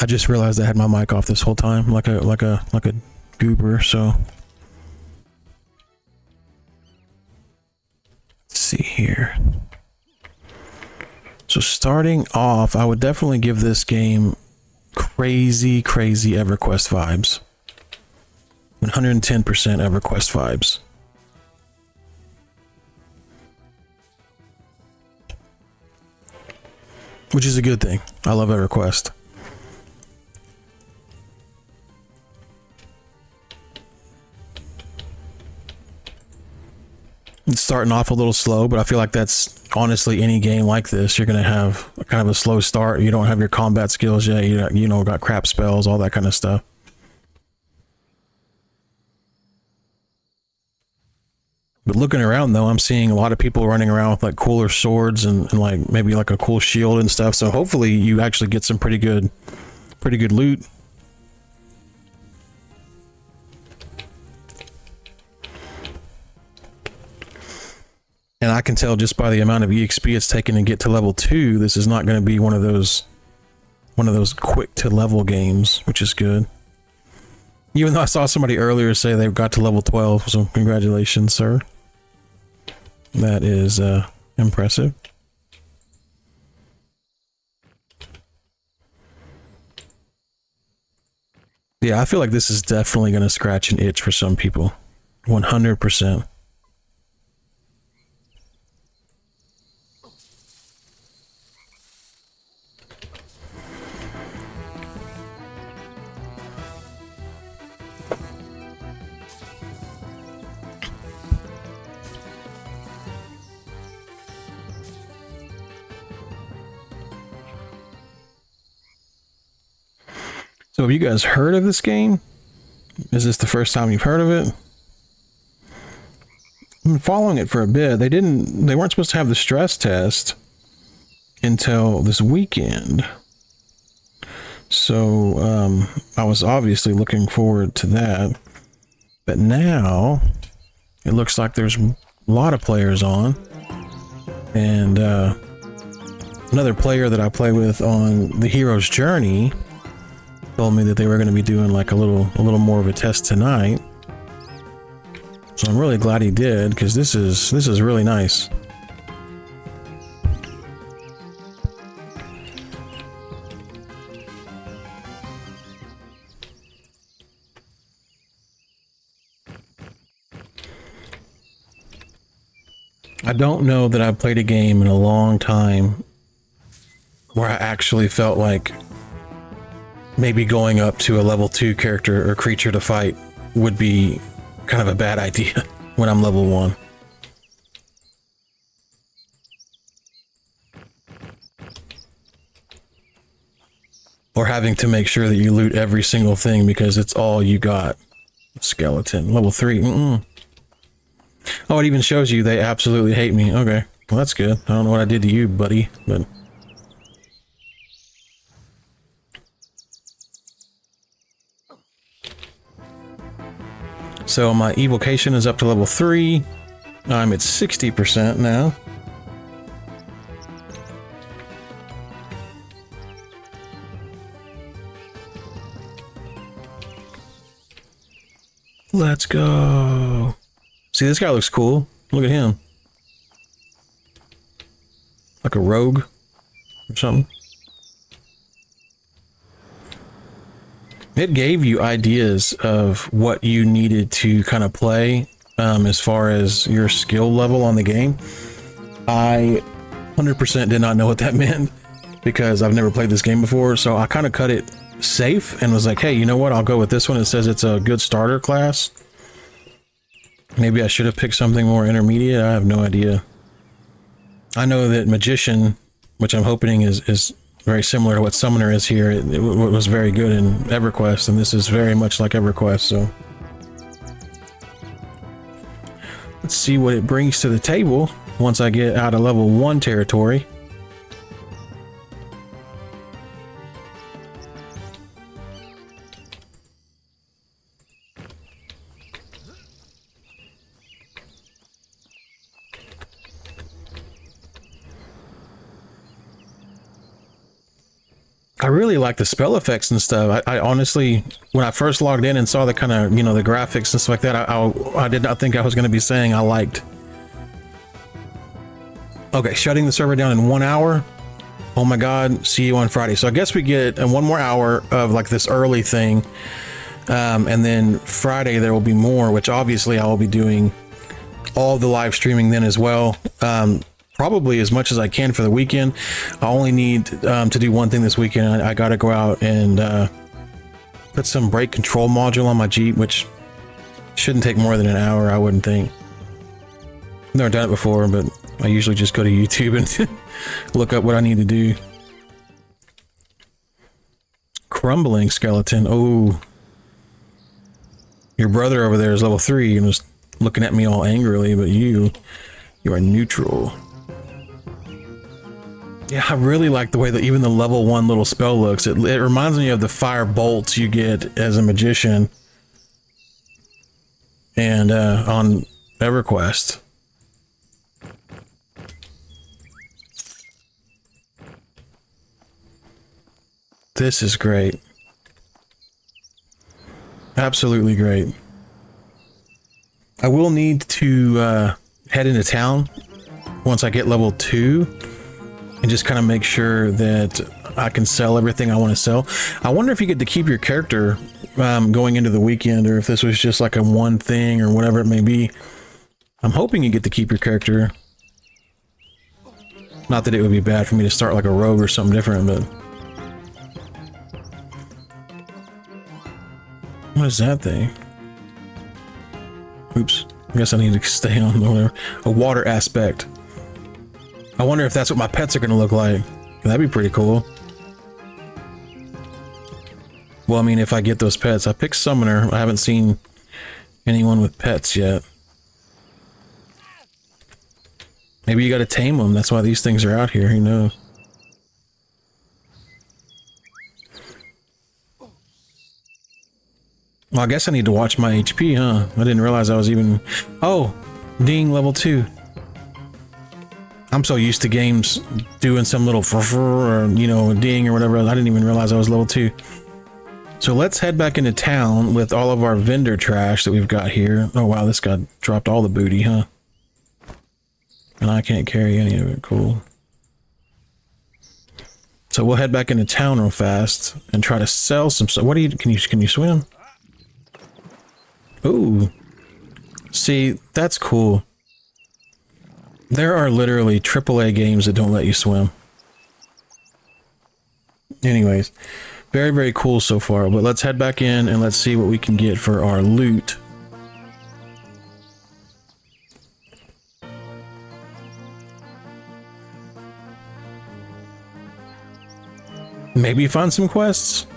I just realized I had my mic off this whole time, like a goober. So let's see here. So starting off, I would definitely give this game crazy EverQuest vibes. 110% EverQuest vibes. Which is a good thing. I love EverQuest. It's starting off a little slow, but I feel like that's honestly any game like this. You're going to have kind of a slow start. You don't have your combat skills yet. You know, got crap spells, all that kind of stuff. But looking around though, I'm seeing a lot of people running around with like cooler swords and like maybe like a cool shield and stuff. So hopefully you actually get some pretty good loot. And I can tell just by the amount of EXP it's taken to get to level 2, this is not going to be one of those quick to level games, which is good. Even though I saw somebody earlier say they got to level 12, so congratulations, sir. That is impressive. Yeah, I feel like this is definitely going to scratch an itch for some people. 100%. So have you guys heard of this game? Is this the first time you've heard of it? I've been following it for a bit. They weren't supposed to have the stress test until this weekend. So I was obviously looking forward to that. But now it looks like there's a lot of players on. And another player that I play with on the hero's journey told me that they were going to be doing like a little more of a test tonight. So I'm really glad he did, because this is really nice. I don't know that I've played a game in a long time where I actually felt like maybe going up to a level 2 character or creature to fight would be kind of a bad idea when I'm level 1. Or having to make sure that you loot every single thing because it's all you got. Skeleton. Level 3. Oh, it even shows you they absolutely hate me. Okay. Well, that's good. I don't know what I did to you, buddy, but... So my evocation is up to level 3. I'm at 60% now. Let's go. See, this guy looks cool. Look at him. Like a rogue or something. It gave you ideas of what you needed to kind of play as far as your skill level on the game. I 100% did not know what that meant because I've never played this game before, so I kind of cut it safe and was like, hey, you know what? I'll go with this one. It says it's a good starter class. Maybe I should have picked something more intermediate. I have no idea. I know that Magician, which I'm hoping is very similar to what Summoner is here, it was very good in EverQuest, and this is very much like EverQuest, so... Let's see what it brings to the table once I get out of level 1 territory. I really like the spell effects and stuff. I honestly, when I first logged in and saw the kind of, you know, the graphics and stuff like that, I did not think I was going to be saying I liked. Okay, shutting the server down in 1 hour. Oh my God, see you on Friday. So I guess we get one more hour of like this early thing. And then Friday there will be more, which obviously I will be doing all the live streaming then as well. Probably as much as I can for the weekend. I only need to do one thing this weekend. I got to go out and put some brake control module on my Jeep, which shouldn't take more than an hour, I wouldn't think. I've never done it before, but I usually just go to YouTube and look up what I need to do. Crumbling skeleton. Oh, your brother over there is level 3 and was looking at me all angrily, but you are neutral. Yeah, I really like the way that even the level 1 little spell looks. It reminds me of the fire bolts you get as a magician and on EverQuest. This is great. Absolutely great. I will need to head into town once I get level 2 and just kind of make sure that I can sell everything I want to sell. I wonder if you get to keep your character going into the weekend, or if this was just like a one thing or whatever it may be. I'm hoping you get to keep your character. Not that it would be bad for me to start like a rogue or something different, but... What is that thing? Oops. I guess I need to stay on whatever. A water aspect. I wonder if that's what my pets are going to look like. That'd be pretty cool. Well, I mean, if I get those pets. I picked Summoner. I haven't seen anyone with pets yet. Maybe you got to tame them. That's why these things are out here. Who knows? Well, I guess I need to watch my HP, huh? I didn't realize I was even... Oh! Ding, level 2. I'm so used to games doing some little or, you know, ding or whatever. I didn't even realize I was level 2. So let's head back into town with all of our vendor trash that we've got here. Oh wow, this guy dropped all the booty, huh? And I can't carry any of it. Cool. So we'll head back into town real fast and try to sell some stuff. What do you... Can you swim? Ooh. See, that's cool. There are literally AAA games that don't let you swim. Anyways, very, very cool so far. But let's head back in and let's see what we can get for our loot. Maybe find some quests.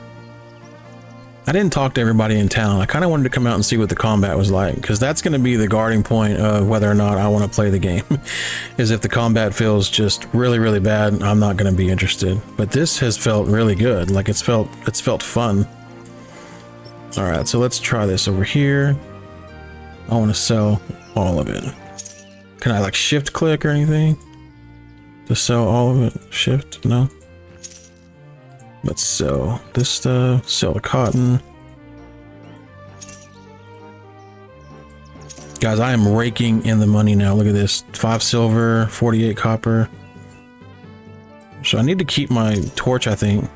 I didn't talk to everybody in town. I kind of wanted to come out and see what the combat was like, because that's going to be the guarding point of whether or not I want to play the game. Is if the combat feels just really, really bad, I'm not going to be interested. But this has felt really good. Like it's felt fun. All right, so let's try this over here. I want to sell all of it. Can I like shift click or anything to sell all of it? Shift? No. Let's sell this stuff, sell the cotton. Guys, I am raking in the money now. Look at this. 5 silver, 48 copper. So I need to keep my torch, I think.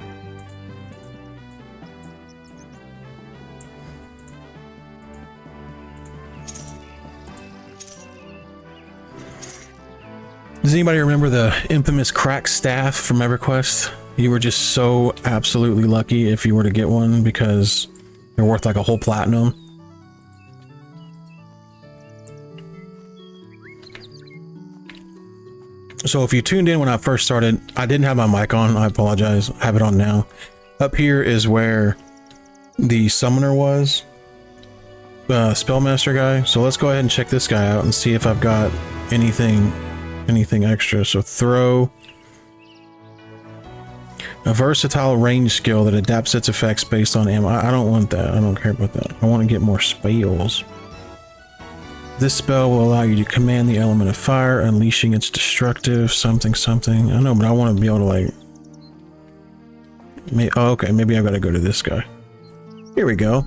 Does anybody remember the infamous crack staff from EverQuest? You were just so absolutely lucky if you were to get one because they're worth like a whole platinum. So if you tuned in when I first started, I didn't have my mic on. I apologize. I have it on now. Up here is where the summoner was. Spellmaster guy. So let's go ahead and check this guy out and see if I've got anything extra. So throw. A versatile range skill that adapts its effects based on ammo. I don't want that. I don't care about that. I want to get more spells. This spell will allow you to command the element of fire, unleashing its destructive something. I know, but I want to be able to like Oh, okay, maybe I've got to go to this guy. Here we go.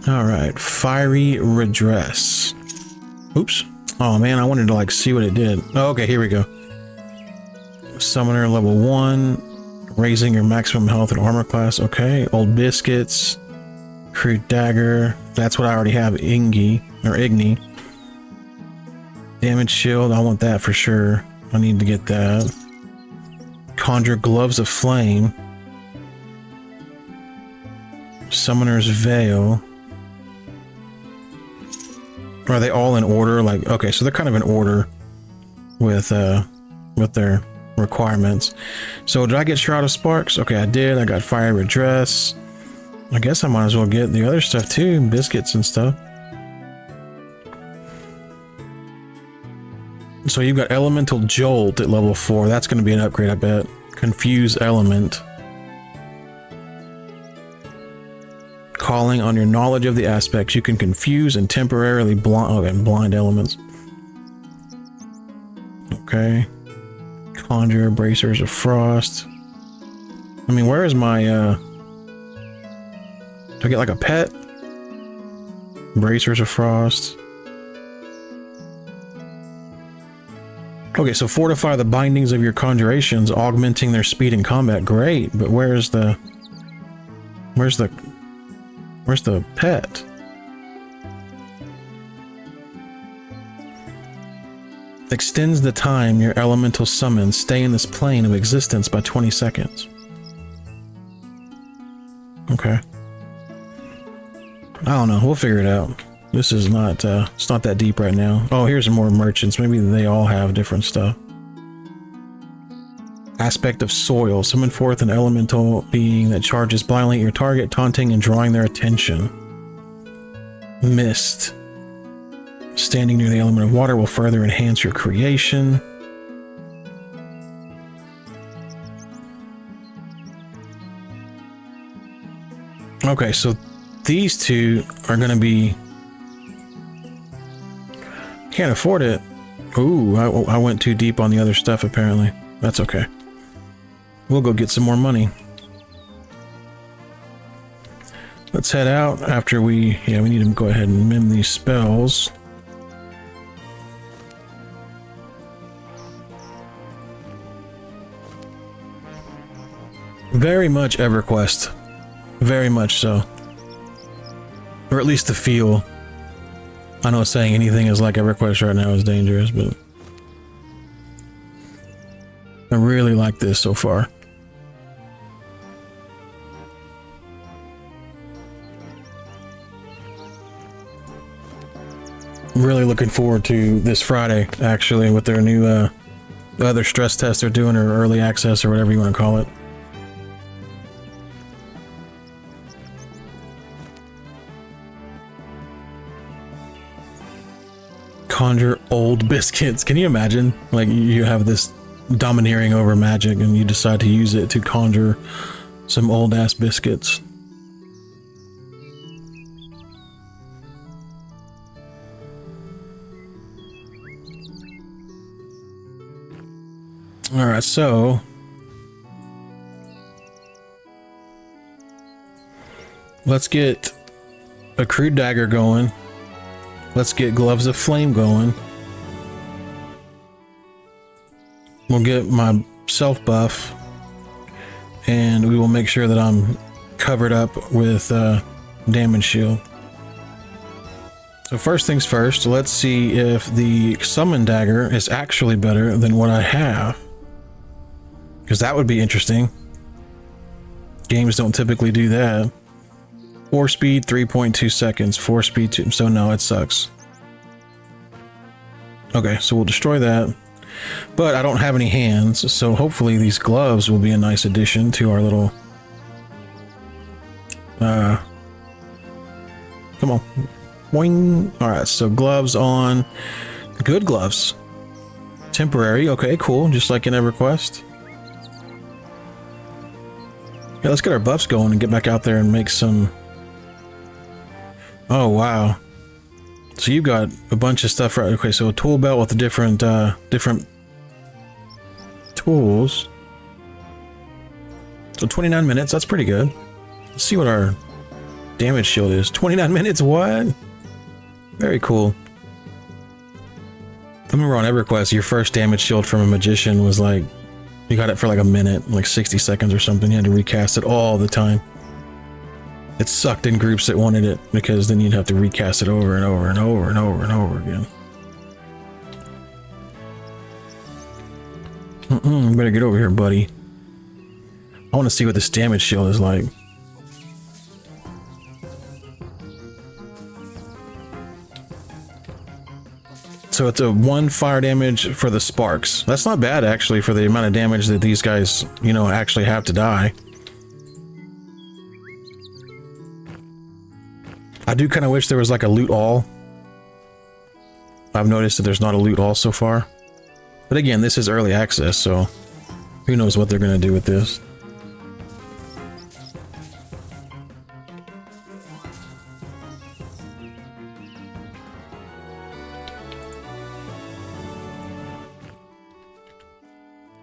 All right, fiery redress. Oops. Oh man, I wanted to like see what it did. Oh, okay, here we go. Summoner level 1, raising your maximum health and armor class. Okay, old biscuits, crude dagger. That's what I already have. Igni. Damage shield. I want that for sure. I need to get that. Conjure gloves of flame. Summoner's veil. Are they all in order? Like, okay, so they're kind of in order with their requirements. So did I get Shroud of Sparks? Okay, I did. I got Fire Redress. I guess I might as well get the other stuff too, biscuits and stuff. So you've got Elemental Jolt at level 4. That's going to be an upgrade, I bet. Confuse Element. Calling on your knowledge of the aspects, you can confuse and temporarily blind elements. Okay. Conjure Bracers of Frost. I mean, where is my, do I get like a pet? Bracers of Frost. Okay, so fortify the bindings of your conjurations, augmenting their speed in combat. Great, but where's the pet? Extends the time your elemental summons stay in this plane of existence by 20 seconds. Okay. I don't know. We'll figure it out. This is not, it's not that deep right now. Oh, here's some more merchants. Maybe they all have different stuff. Aspect of Soil. Summon forth an elemental being that charges blindly at your target, taunting and drawing their attention. Mist. Standing near the element of water will further enhance your creation. Okay, so these two are going to be... Can't afford it. Ooh, I went too deep on the other stuff apparently. That's okay. We'll go get some more money. Let's head out after we need to go ahead and mend these spells. Very much EverQuest. Very much so. Or at least the feel. I know saying anything is like EverQuest right now is dangerous, but I really like this so far. I'm really looking forward to this Friday, actually, with their new other stress test they're doing, or early access, or whatever you want to call it. Conjure old biscuits. Can you imagine? Like, you have this domineering over magic and you decide to use it to conjure some old ass biscuits. All right, so let's get a crude dagger going. Let's get gloves of flame going. We'll get my self buff, and we will make sure that I'm covered up with damage shield. So first things first, let's see if the summon dagger is actually better than what I have, because that would be interesting. Games don't typically do that. 4 speed, 3.2 seconds. 4 speed, 2. So no, it sucks. Okay, so we'll destroy that. But I don't have any hands, so hopefully these gloves will be a nice addition to our little... come on. Boing. Alright, so gloves on. Good gloves. Temporary. Okay, cool. Just like in EverQuest. Yeah, let's get our buffs going and get back out there and make some... Oh, wow. So you've got a bunch of stuff, right? Okay, so a tool belt with the different tools. So 29 minutes, that's pretty good. Let's see what our damage shield is. 29 minutes, what? Very cool. I remember on EverQuest, your first damage shield from a magician was like, you got it for like a minute, like 60 seconds or something. You had to recast it all the time. It sucked in groups that wanted it, because then you'd have to recast it over and over and over and over and over again. You better get over here, buddy. I want to see what this damage shield is like. So it's a 1 fire damage for the sparks. That's not bad, actually, for the amount of damage that these guys, you know, actually have to die. I do kind of wish there was like a loot all. I've noticed that there's not a loot all so far. But again, this is early access, so who knows what they're going to do with this.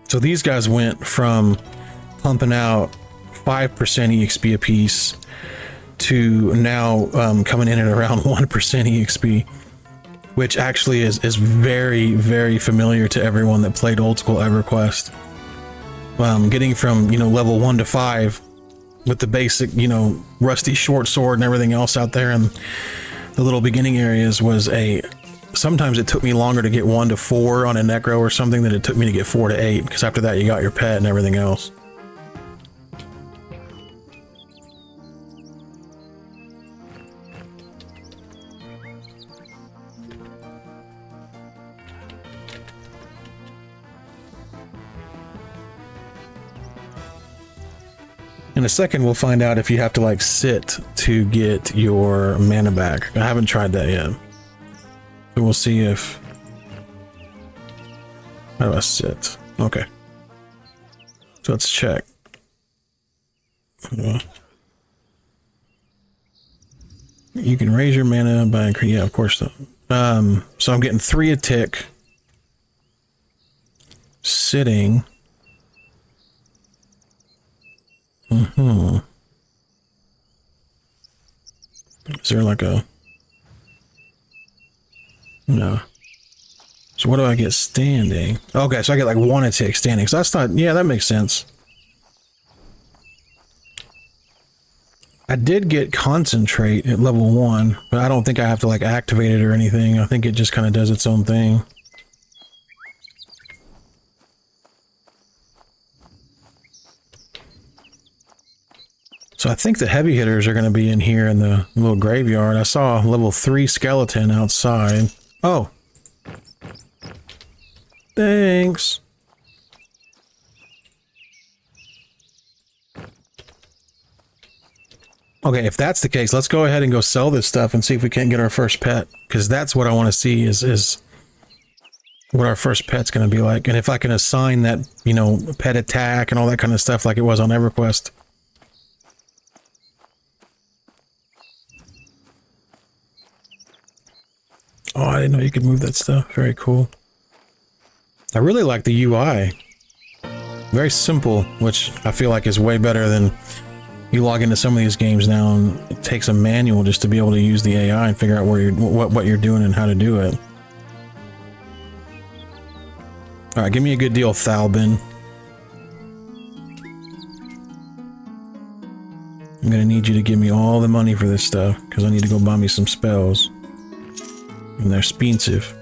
So these guys went from pumping out 5% EXP apiece to now coming in at around 1% EXP, which actually is very, very familiar to everyone that played old school EverQuest. Getting from, you know, level 1 to 5 with the basic, you know, rusty short sword and everything else out there in the little beginning areas was a... Sometimes it took me longer to get 1 to 4 on a necro or something than it took me to get 4 to 8, because after that you got your pet and everything else. In a second we'll find out if you have to like sit to get your mana back. I haven't tried that yet. So we'll see if... How do I sit? Okay. So let's check. You can raise your mana by increase... Yeah, of course. So I'm getting 3 a tick. Sitting. Is there like a... No. So what do I get standing? Okay, so I get like 1 a tick standing. So that's not... Yeah, that makes sense. I did get concentrate at level 1, but I don't think I have to like activate it or anything. I think it just kind of does its own thing. So I think the heavy hitters are going to be in here in the little graveyard. I saw a level 3 skeleton outside. Oh. Thanks. Okay, if that's the case, let's go ahead and go sell this stuff and see if we can't get our first pet. Because that's what I want to see is what our first pet's going to be like. And if I can assign that, you know, pet attack and all that kind of stuff like it was on EverQuest. Oh, I didn't know you could move that stuff. Very cool. I really like the UI. Very simple, which I feel like is way better than you log into some of these games now and it takes a manual just to be able to use the AI and figure out where you're, what you're doing and how to do it. All right, give me a good deal, Thalbin. I'm gonna need you to give me all the money for this stuff because I need to go buy me some spells. And they're expensive.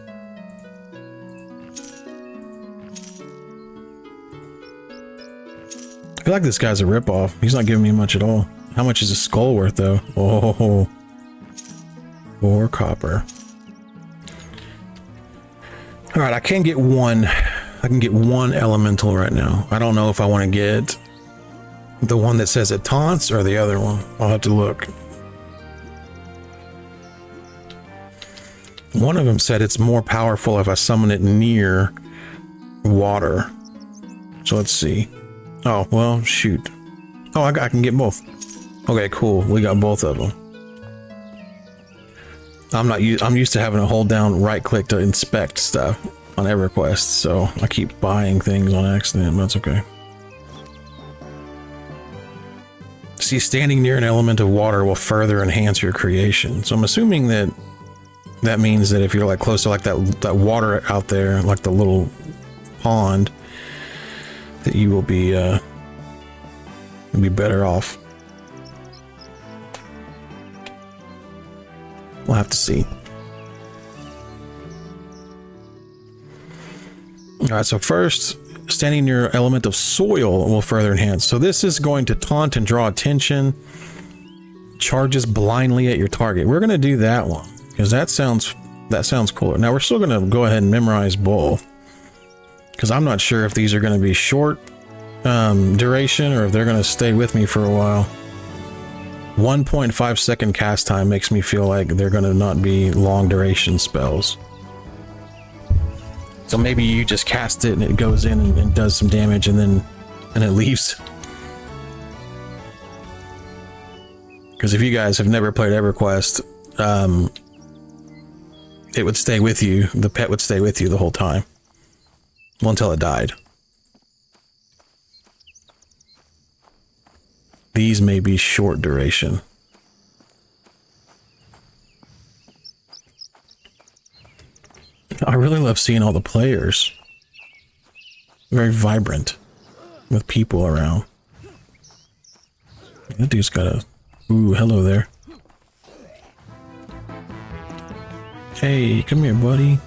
I feel like this guy's a ripoff. He's not giving me much at all. How much is a skull worth, though? Oh, 4 copper. All right, I can get one. I can get 1 elemental right now. I don't know if I want to get the one that says it taunts or the other one. I'll have to look. One of them said it's more powerful if I summon it near water. So let's see. Oh, well, shoot. Oh, I can get both. Okay, cool. We got both of them. I'm used to having to hold down right click to inspect stuff on EverQuest, so I keep buying things on accident, but that's okay. see, standing near an element of water will further enhance your creation. So I'm assuming that that means that if you're like close to like that water out there, like the little pond, that you will be better off. We'll have to see. All right, so first, standing near element of soil will further enhance. So this is going to taunt and draw attention. Charges blindly at your target. We're going to do that one because that sounds cooler. Now we're still going to go ahead and memorize both because I'm not sure if these are going to be short duration or if they're going to stay with me for a while. 1.5 second cast time makes me feel like they're going to not be long duration spells. So maybe you just cast it and it goes in and does some damage and it leaves. Because if you guys have never played EverQuest, it would stay with you. The pet would stay with you the whole time. Well, until it died. These may be short duration. I really love seeing all the players. Very vibrant with people around. That dude's got a... Ooh, hello there. Hey, come here, buddy.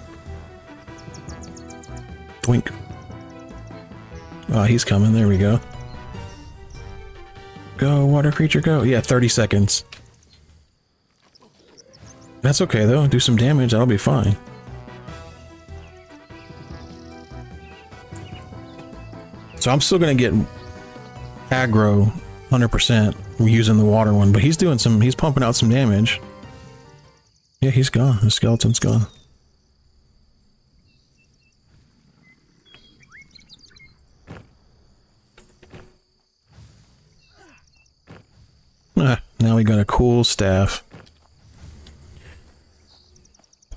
Twink. Oh, he's coming. There we go. Go, water creature, go. Yeah, 30 seconds. That's okay, though. Do some damage. That'll be fine. So I'm still going to get aggro 100% using the water one, but he's pumping out some damage. Yeah, he's gone. The skeleton's gone. Now we got a cool staff.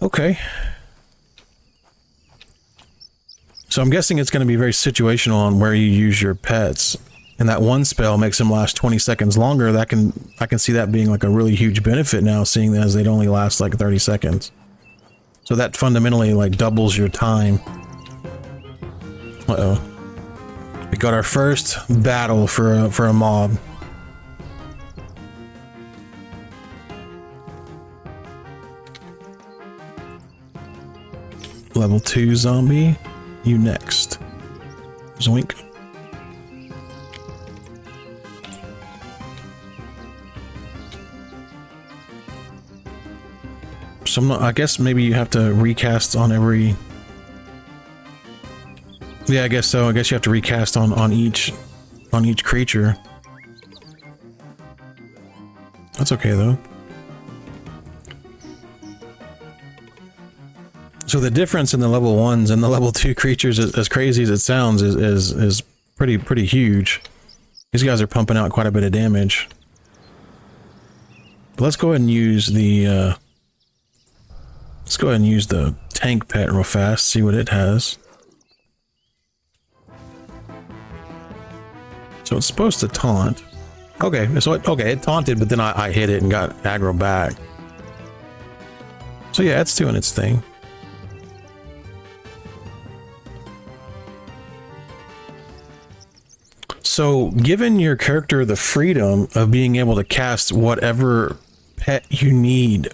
Okay. So I'm guessing it's going to be very situational on where you use your pets. And that one spell makes them last 20 seconds longer. I can see that being like a really huge benefit now, seeing as they'd only last like 30 seconds. So that fundamentally like doubles your time. Uh-oh. We got our first battle for a mob. Level 2 zombie. You next. Zoink. So I guess maybe you have to recast on every... Yeah, I guess so. I guess you have to recast on each creature. That's okay though. So the difference in the level 1s and the level 2 creatures, as crazy as it sounds, is pretty huge. These guys are pumping out quite a bit of damage. But let's go ahead and use the tank pet real fast, see what it has. So it's supposed to taunt. Okay, so it taunted, but then I hit it and got aggro back. So yeah, it's doing its thing. So, given your character the freedom of being able to cast whatever pet you need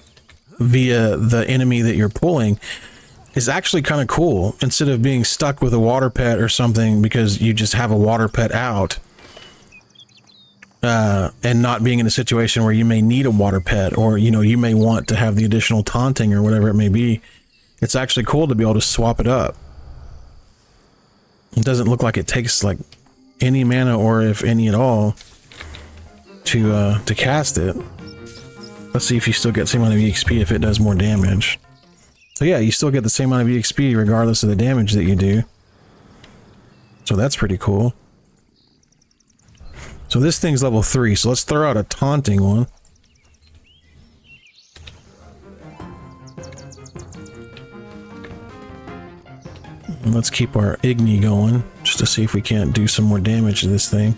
via the enemy that you're pulling is actually kind of cool. Instead of being stuck with a water pet or something because you just have a water pet out, and not being in a situation where you may need a water pet, or you may want to have the additional taunting or whatever it may be, it's actually cool to be able to swap it up. It doesn't look like it takes like any mana, or if any at all, to cast it. Let's see if you still get the same amount of EXP if it does more damage. So yeah, you still get the same amount of EXP regardless of the damage that you do. So that's pretty cool. So this thing's level 3, so let's throw out a taunting one. And let's keep our Igni going, just to see if we can't do some more damage to this thing.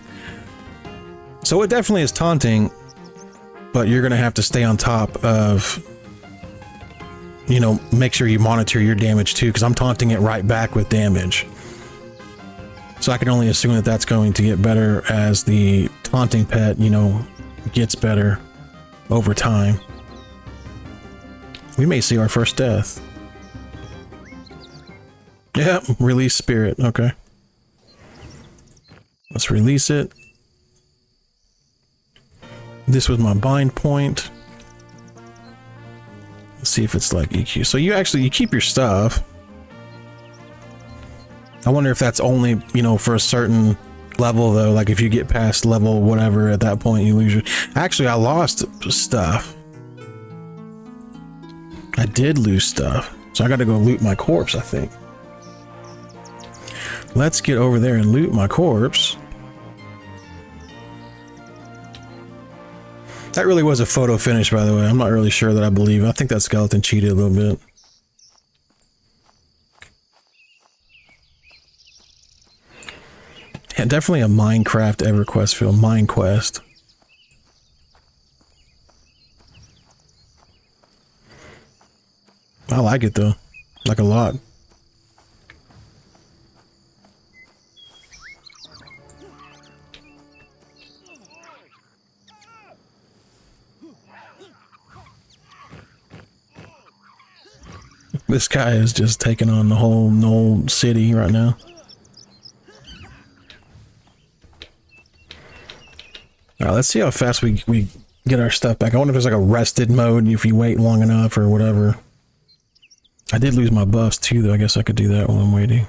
So it definitely is taunting, but you're gonna have to stay on top of, you know, make sure you monitor your damage too, because I'm taunting it right back with damage. So I can only assume that that's going to get better as the taunting pet, you know, gets better over time. We may see our first death. Yeah, release spirit. Okay. Let's release it. This was my bind point. Let's see if it's like EQ. So you keep your stuff. I wonder if that's only, you know, for a certain level though. Like if you get past level whatever, at that point you lose your... Actually, I lost stuff. I did lose stuff. So I gotta go loot my corpse, I think. Let's get over there and loot my corpse. That really was a photo finish, by the way. I'm not really sure that I believe. I think that skeleton cheated a little bit. Yeah, definitely a Minecraft EverQuest feel. MineQuest. I like it though. Like a lot. This guy is just taking on the whole city right now. Alright, let's see how fast we get our stuff back. I wonder if there's like a rested mode if you wait long enough or whatever. I did lose my buffs too though. I guess I could do that while I'm waiting.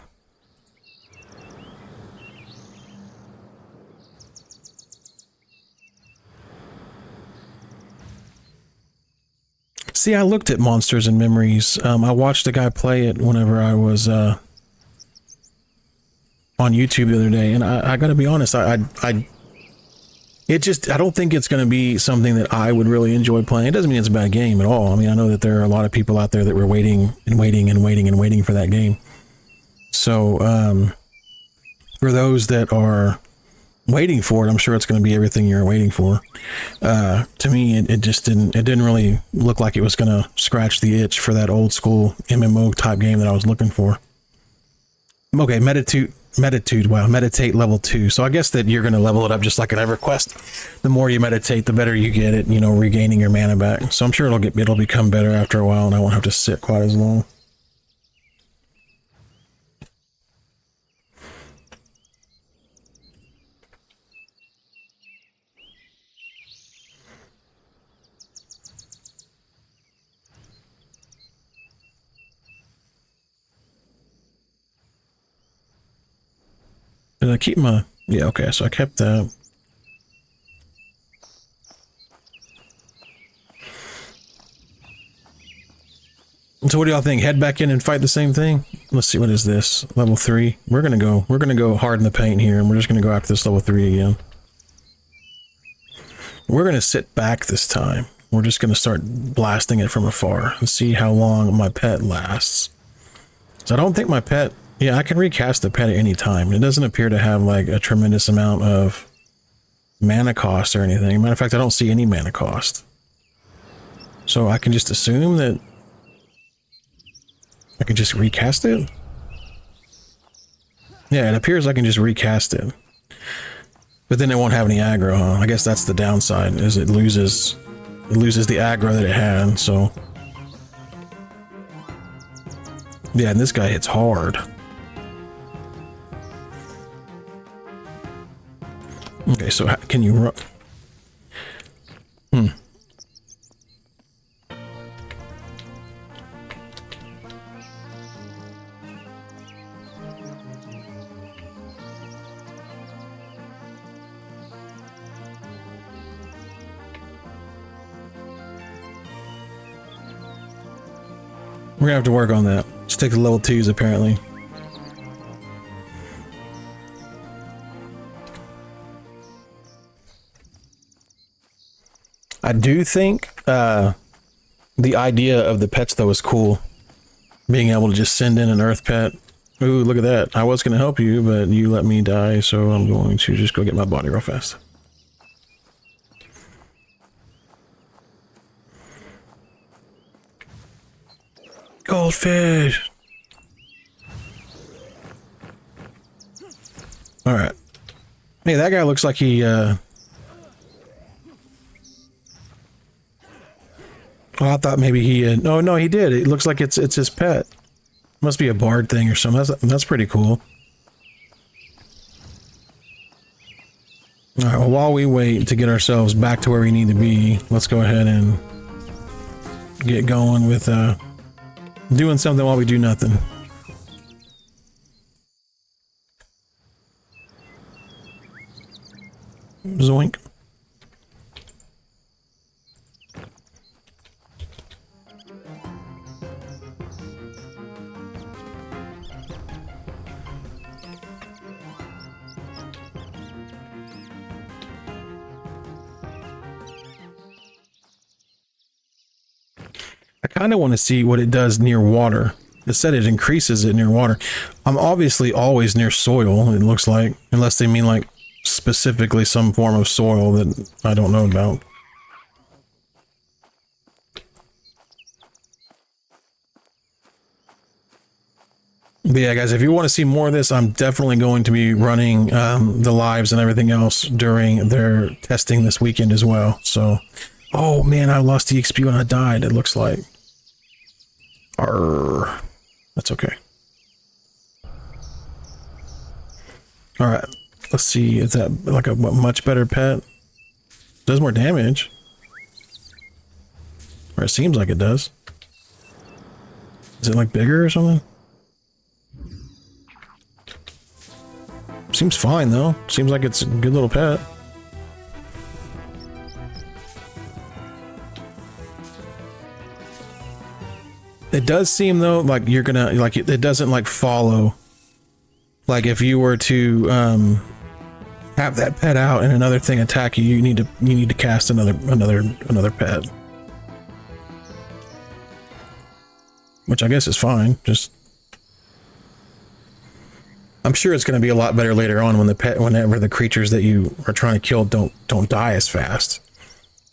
See, I looked at Monsters and Memories. I watched a guy play it whenever I was on YouTube the other day, and I gotta be honest, I don't think it's gonna be something that I would really enjoy playing. It doesn't mean it's a bad game at all. I mean, I know that there are a lot of people out there that were waiting and waiting and waiting and waiting for that game. So, for those that are waiting for it, I'm sure it's going to be everything you're waiting for. To me, it just didn't really look like it was going to scratch the itch for that old school MMO type game that I was looking for. Okay, meditate level 2. So I guess that you're going to level it up just like an EverQuest. The more you meditate, the better you get at, you know, regaining your mana back. So I'm sure it'll become better after a while and I won't have to sit quite as long. Did I keep my... Yeah, okay, so I kept that. So what do y'all think? Head back in and fight the same thing? Let's see, what is this? Level 3. We're gonna go hard in the paint here, and we're just gonna go after this level 3 again. We're gonna sit back this time. We're just gonna start blasting it from afar and see how long my pet lasts. So I don't think my pet... Yeah, I can recast the pet at any time. It doesn't appear to have like a tremendous amount of mana cost or anything. Matter of fact, I don't see any mana cost. So I can just assume that I can just recast it? Yeah, it appears I can just recast it. But then it won't have any aggro, huh? I guess that's the downside, is it loses the aggro that it had, so... Yeah, and this guy hits hard. Okay, so how, can you run? We're gonna have to work on that. Stick to level 2s apparently. I do think the idea of the pets though is cool. Being able to just send in an earth pet. Ooh, look at that. I was going to help you, but you let me die, so I'm going to just go get my body real fast. goldfish. All right. Hey, that guy looks like he, oh, I thought maybe he, no, he did. It looks like it's his pet. Must be a bard thing or something. That's pretty cool. All right, well, while we wait to get ourselves back to where we need to be, let's go ahead and get going with, doing something while we do nothing. Zoink. I kind of want to see what it does near water. It said it increases it near water. I'm obviously always near soil, it looks like, unless they mean like specifically some form of soil that I don't know about. But yeah, guys, if you want to see more of this, I'm definitely going to be running the lives and everything else during their testing this weekend as well. So, oh man, I lost the XP when I died, it looks like. Arrgh. That's okay. All right. Let's see, is that like a much better pet? Does more damage. Or it seems like it does. Is it like bigger or something? Seems fine though. Seems like it's a good little pet. It does seem though like you're gonna, like it doesn't like follow. Like if you were to have that pet out and another thing attack you, you need to cast another pet, which I guess is fine. Just, I'm sure it's going to be a lot better later on when whenever the creatures that you are trying to kill don't die as fast.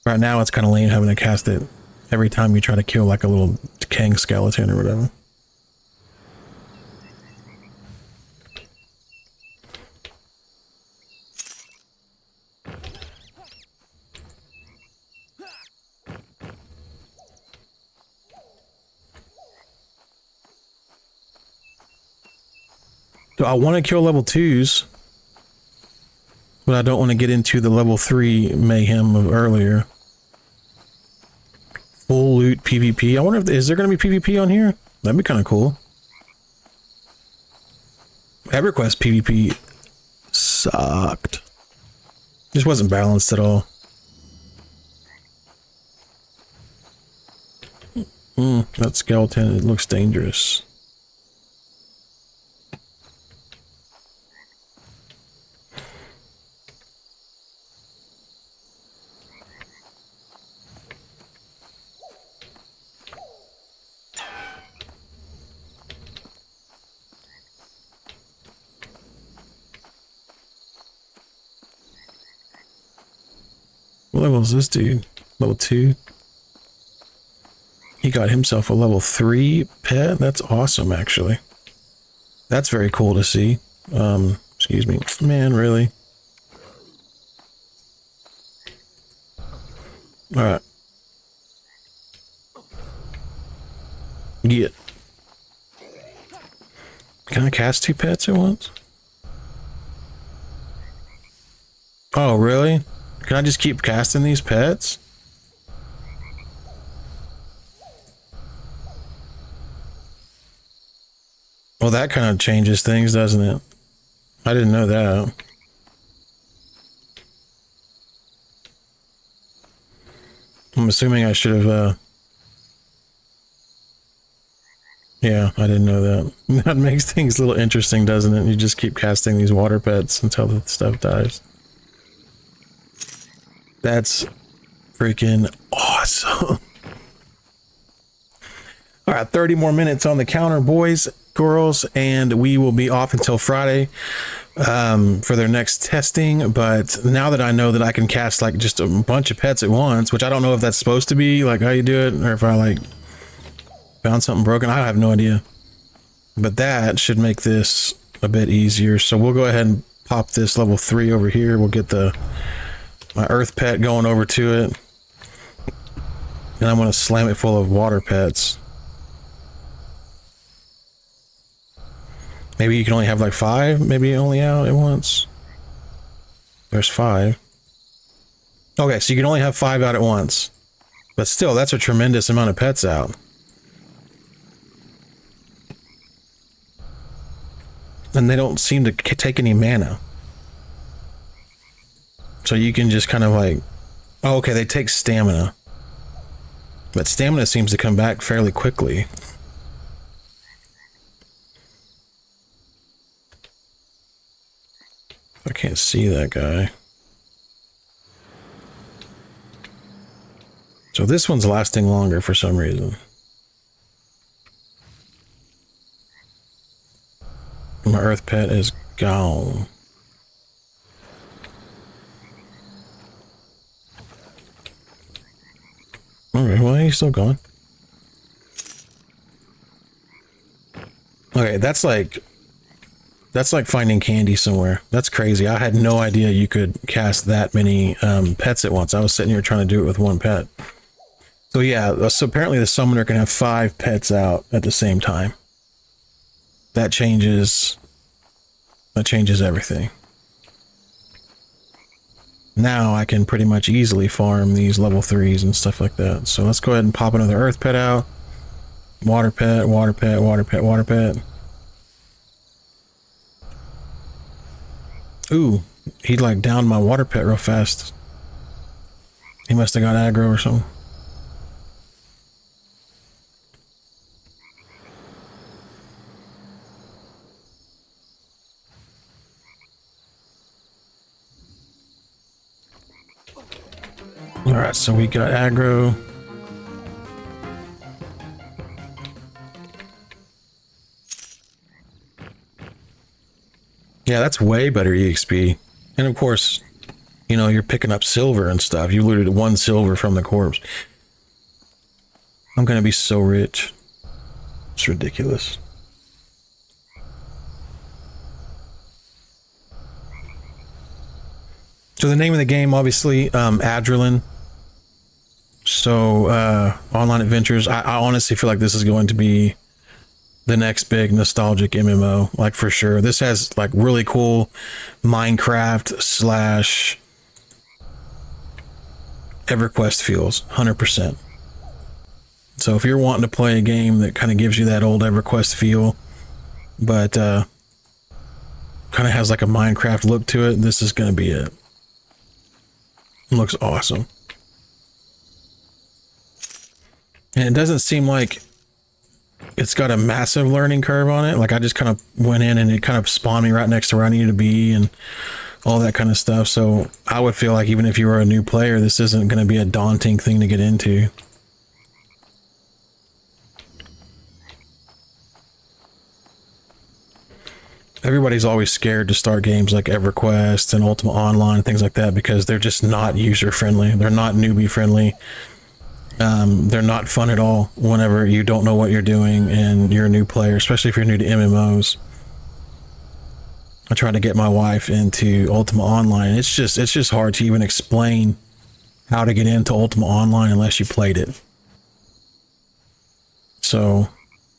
Right now it's kind of lame having to cast it every time you try to kill like a little decaying skeleton or whatever. So I want to kill level 2s, but I don't want to get into the level 3 mayhem of earlier. Full loot PvP. I wonder if is there going to be PvP on here? That'd be kind of cool. EverQuest PvP sucked. Just wasn't balanced at all. That skeleton, it looks dangerous. What level is this dude? Level 2? He got himself a level 3 pet? That's awesome, actually. That's very cool to see. Excuse me. Man, really? Alright. Get. Can I cast 2 pets at once? Oh, really? Can I just keep casting these pets? Well, that kind of changes things, doesn't it? I didn't know that. I'm assuming I should have, yeah, I didn't know that. That makes things a little interesting, doesn't it? You just keep casting these water pets until the stuff dies. That's freaking awesome. All right, 30 more minutes on the counter, boys, girls, and we will be off until Friday for their next testing. But now that I know that I can cast like just a bunch of pets at once, which I don't know if that's supposed to be like how you do it, or if I like Found something broken? I have no idea. But that should make this a bit easier. So we'll go ahead and pop this level 3 over here. We'll get my earth pet going over to it. And I'm going to slam it full of water pets. Maybe you can only have like 5, maybe only out at once. There's 5. Okay, so you can only have 5 out at once. But still, that's a tremendous amount of pets out. And they don't seem to take any mana. So you can just kind of like... Oh, okay, they take stamina. But stamina seems to come back fairly quickly. I can't see that guy. So this one's lasting longer for some reason. My earth pet is gone. Alright, well, he's still gone. Okay, that's like finding candy somewhere. That's crazy. I had no idea you could cast that many pets at once. I was sitting here trying to do it with one pet. So yeah, so apparently the summoner can have 5 pets out at the same time. That changes everything. Now I can pretty much easily farm these level 3s and stuff like that. So let's go ahead and pop another earth pet out. Water pet, water pet, water pet, water pet. Ooh, he like downed my water pet real fast. He must have got aggro or something. Alright, so we got aggro. Yeah, that's way better EXP. And of course, you know, you're picking up silver and stuff. You looted 1 silver from the corpse. I'm gonna be so rich. It's ridiculous. So the name of the game, obviously, Adrullan. So, Online Adventures. I honestly feel like this is going to be the next big nostalgic MMO, like for sure. This has like really cool Minecraft slash EverQuest feels, 100%. So if you're wanting to play a game that kind of gives you that old EverQuest feel, but kind of has like a Minecraft look to it, this is going to be it. It looks awesome. And it doesn't seem like it's got a massive learning curve on it. Like I just kind of went in and it kind of spawned me right next to where I needed to be and all that kind of stuff. So I would feel like even if you were a new player, this isn't going to be a daunting thing to get into. Everybody's always scared to start games like EverQuest and Ultima Online, things like that, because they're just not user-friendly. They're not newbie-friendly. They're not fun at all whenever you don't know what you're doing and you're a new player, especially if you're new to MMOs. I tried to get my wife into Ultima Online. It's just hard to even explain how to get into Ultima Online unless you played it. So,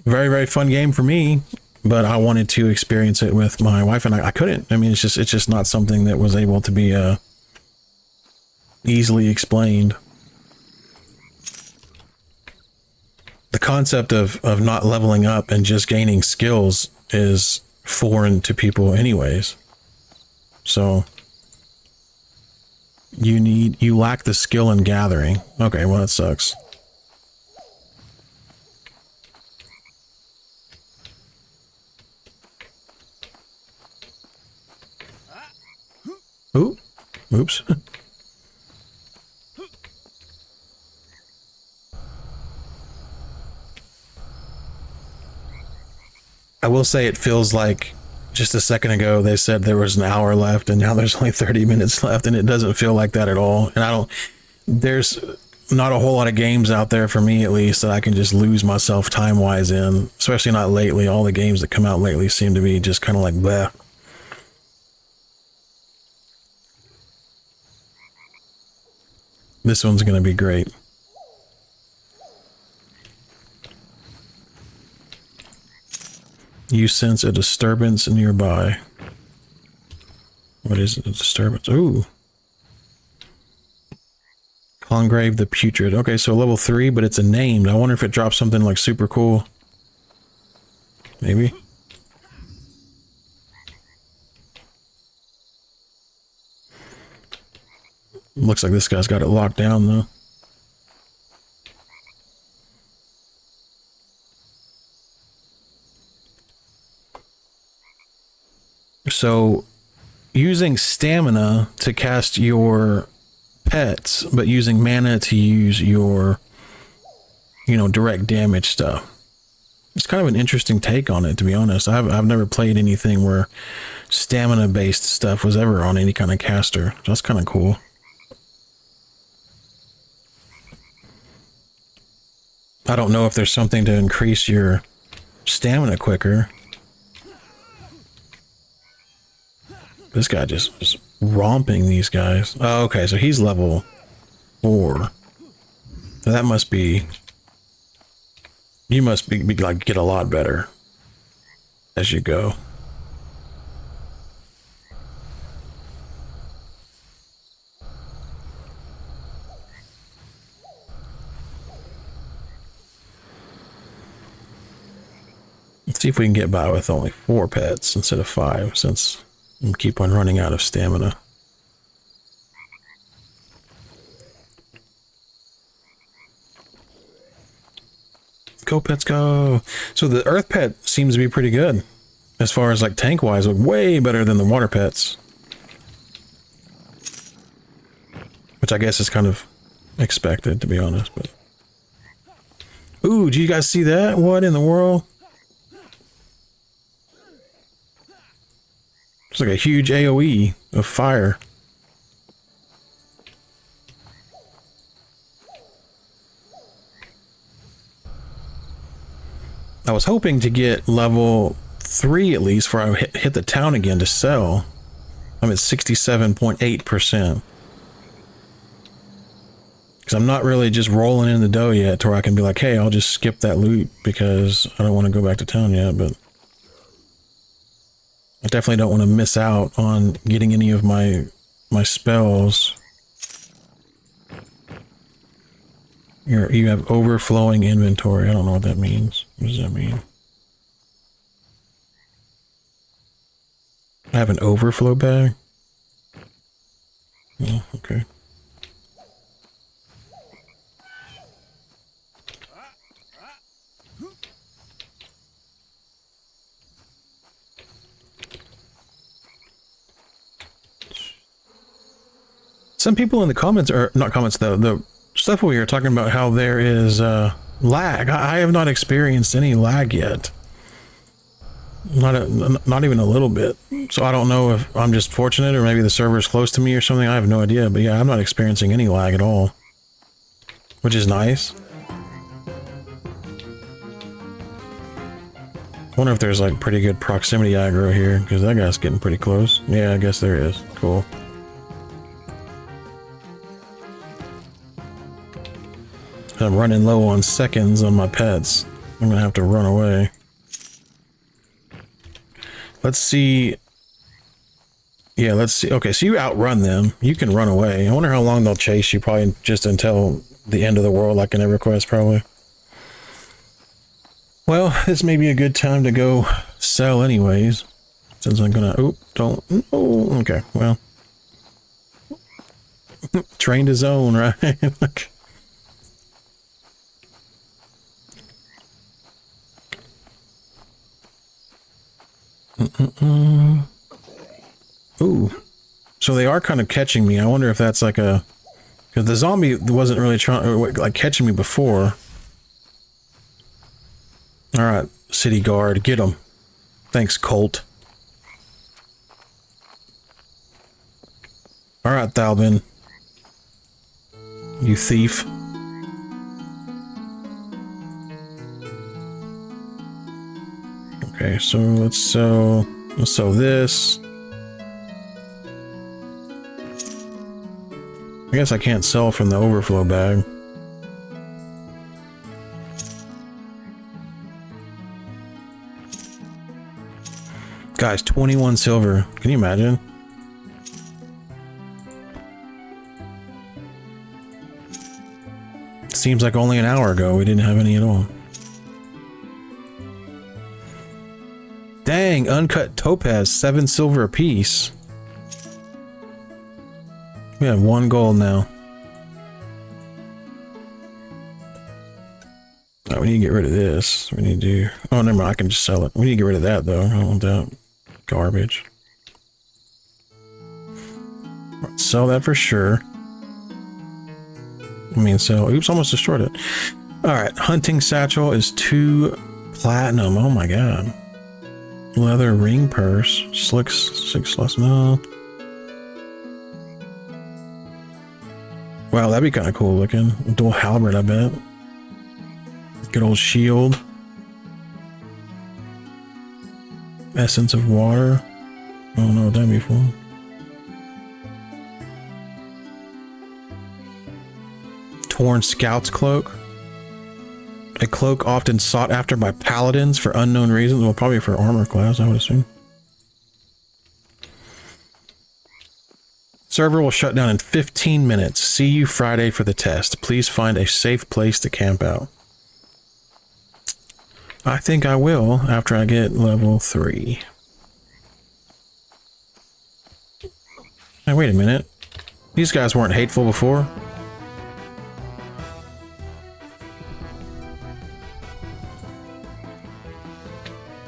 very, very fun game for me. But I wanted to experience it with my wife, and I couldn't. I mean, it's just not something that was able to be easily explained. The concept of not leveling up and just gaining skills is foreign to people anyways. So you lack the skill in gathering. Okay, well, that sucks. Ooh, oops. I will say it feels like just a second ago they said there was an hour left and now there's only 30 minutes left, and it doesn't feel like that at all. And there's not a whole lot of games out there for me, at least, that I can just lose myself time-wise in. Especially not lately. All the games that come out lately seem to be just kind of like bleh. This one's going to be great. You sense a disturbance nearby. What is it? A disturbance? Ooh. Congrave the Putrid. Okay, so level 3, but it's a named. I wonder if it drops something like super cool. Maybe. Looks like this guy's got it locked down, though. So, using stamina to cast your pets, but using mana to use your, you know, direct damage stuff. It's kind of an interesting take on it, to be honest. I've never played anything where stamina-based stuff was ever on any kind of caster. That's kind of cool. I don't know if there's something to increase your stamina quicker. This guy just is romping these guys. Oh, okay, so he's level 4. So that must be... You must be like get a lot better as you go. Let's see if we can get by with only 4 pets instead of 5, since we keep on running out of stamina. Go pets go. So the earth pet seems to be pretty good as far as like tank wise, like way better than the water pets, which I guess is kind of expected, to be honest. But ooh, do you guys see that? What in the world? It's like a huge AoE of fire. I was hoping to get level 3 at least before I hit the town again to sell. I'm at 67.8%. Because I'm not really just rolling in the dough yet to where I can be like, hey, I'll just skip that loot because I don't want to go back to town yet, but I definitely don't want to miss out on getting any of my spells. You have overflowing inventory. I don't know what that means. What does that mean? I have an overflow bag? Oh, okay. Some people in the comments, or not comments, the stuff we were talking about how there is lag. I have not experienced any lag yet. Not even a little bit. So I don't know if I'm just fortunate or maybe the server is close to me or something. I have no idea. But yeah, I'm not experiencing any lag at all, which is nice. I wonder if there's like pretty good proximity aggro here, because that guy's getting pretty close. Yeah, I guess there is. Cool. I'm running low on seconds on my pets. I'm gonna have to run away. Let's see. Yeah, let's see. Okay, so you outrun them. You can run away. I wonder how long they'll chase you. Probably just until the end of the world, like in EverQuest, probably. Well, this may be a good time to go sell anyways. Since I'm gonna... Oh, don't... Oh, okay, well. Train to zone, right? Ooh, so they are kind of catching me. I wonder if that's like a, because the zombie wasn't really trying, like catching me before. All right, city guard, get him. Thanks, Colt. All right, Thalbin, you thief. Okay, so let's sell this. I guess I can't sell from the overflow bag. Guys, 21 silver. Can you imagine? Seems like only an hour ago we didn't have any at all. Dang, uncut topaz, 7 silver apiece. We have 1 gold now. Oh, we need to get rid of this. We need to do... Oh, never mind, I can just sell it. We need to get rid of that, though. I don't want that. Garbage. Let's sell that for sure. I mean, so... Oops, almost destroyed it. Alright, hunting satchel is 2 platinum. Oh my god. Leather ring purse. Slicks 6 less. No. Wow, that'd be kind of cool looking. Dual halberd, I bet. Good old shield. Essence of water. I don't know what that'd be for. Torn scout's cloak. A cloak often sought after by paladins for unknown reasons. Well, probably for armor class, I would assume. Server will shut down in 15 minutes. See you Friday for the test. Please find a safe place to camp out. I think I will after I get level 3. Hey, wait a minute. These guys weren't hateful before.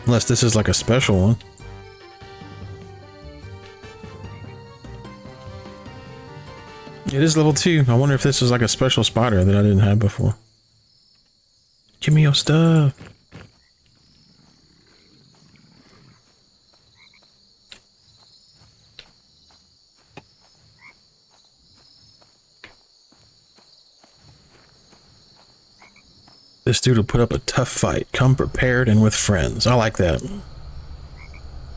Unless this is like a special one. It is level 2. I wonder if this is like a special spider that I didn't have before. Give me your stuff. This dude will put up a tough fight. Come prepared and with friends. I like that.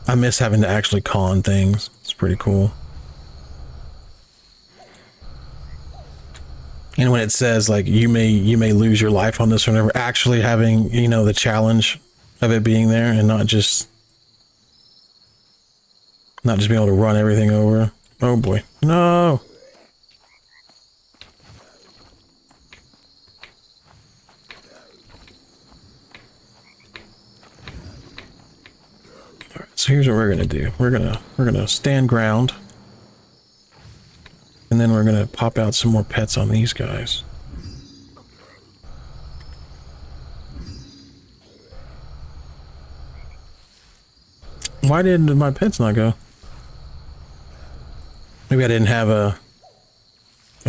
I miss having to actually con things. It's pretty cool. And when it says like you may lose your life on this or whatever, actually having, you know, the challenge of it being there and not just being able to run everything over. Oh boy. No. So here's what we're gonna do. We're gonna stand ground, and then we're gonna pop out some more pets on these guys. Why did my pets not go? Maybe I didn't have a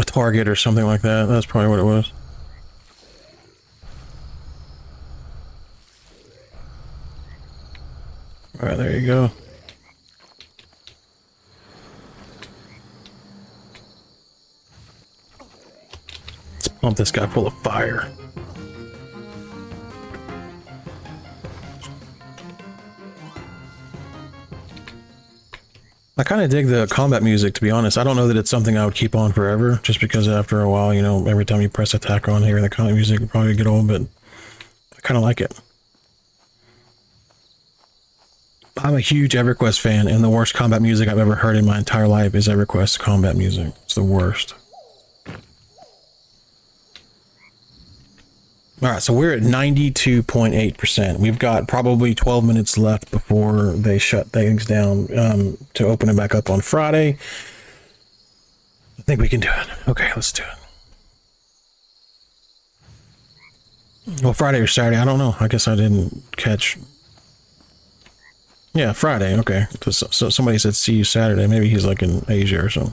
target or something like that. That's probably what it was. All right, there you go. Let's pump this guy full of fire. I kind of dig the combat music, to be honest. I don't know that it's something I would keep on forever, just because after a while, you know, every time you press attack on here, the combat music would probably get old, but I kind of like it. I'm a huge EverQuest fan, and the worst combat music I've ever heard in my entire life is EverQuest combat music. It's the worst. Alright, so we're at 92.8%. We've got probably 12 minutes left before they shut things down to open it back up on Friday. I think we can do it. Okay, let's do it. Well, Friday or Saturday, I don't know. I guess I didn't catch... Yeah, Friday, okay. So somebody said see you Saturday. Maybe he's like in Asia or something.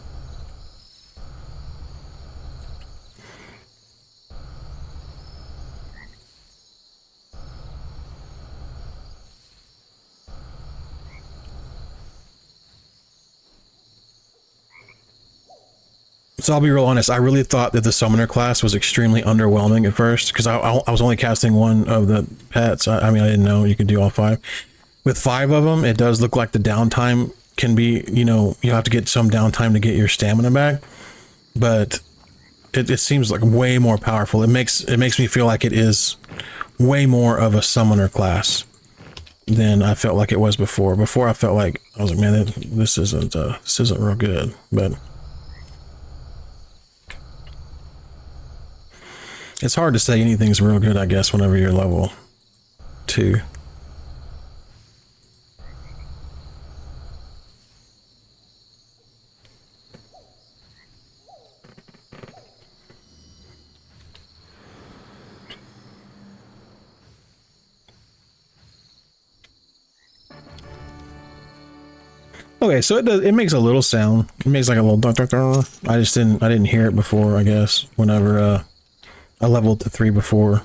So I'll be real honest, I really thought that the summoner class was extremely underwhelming at first, because I was only casting one of the pets. I mean, I didn't know you could do all 5. with 5 of them, it does look like the downtime can be, you know, you have to get some downtime to get your stamina back, but it seems like way more powerful. It makes me feel like it is way more of a summoner class than I felt like it was before. Before I felt like, I was like, man, this isn't real good, but it's hard to say anything's real good, I guess, whenever you're level 2. Okay, so it makes a little sound. It makes like a little dun, dun, dun. I didn't hear it before, I guess, whenever I leveled to 3 before.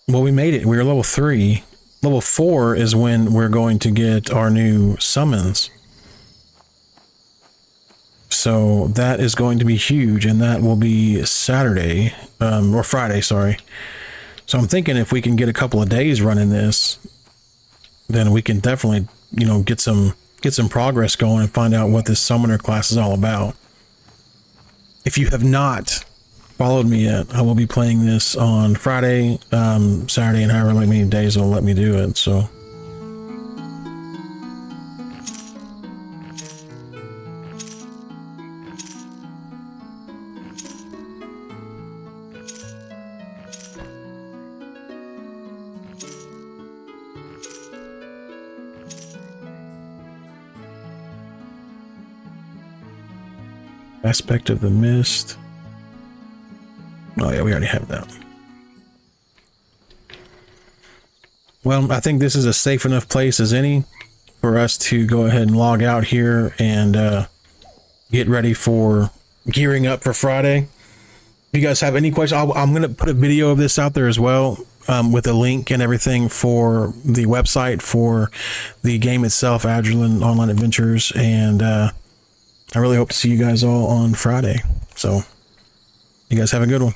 Well, we made it. We were level 3. Level 4 is when we're going to get our new summons. So that is going to be huge, and that will be Saturday, or Friday, sorry. So I'm thinking if we can get a couple of days running this, then we can definitely, you know, get some progress going and find out what this summoner class is all about. If you have not followed me yet, I will be playing this on Friday, Saturday, and however many days it'll let me do it. So Aspect of the Mist. Oh yeah, we already have that. Well, I think this is a safe enough place as any for us to go ahead and log out here and get ready for gearing up for Friday. If you guys have any questions, I'm going to put a video of this out there as well, with a link and everything for the website for the game itself, Adrullan Online Adventures, and I really hope to see you guys all on Friday. So, you guys have a good one.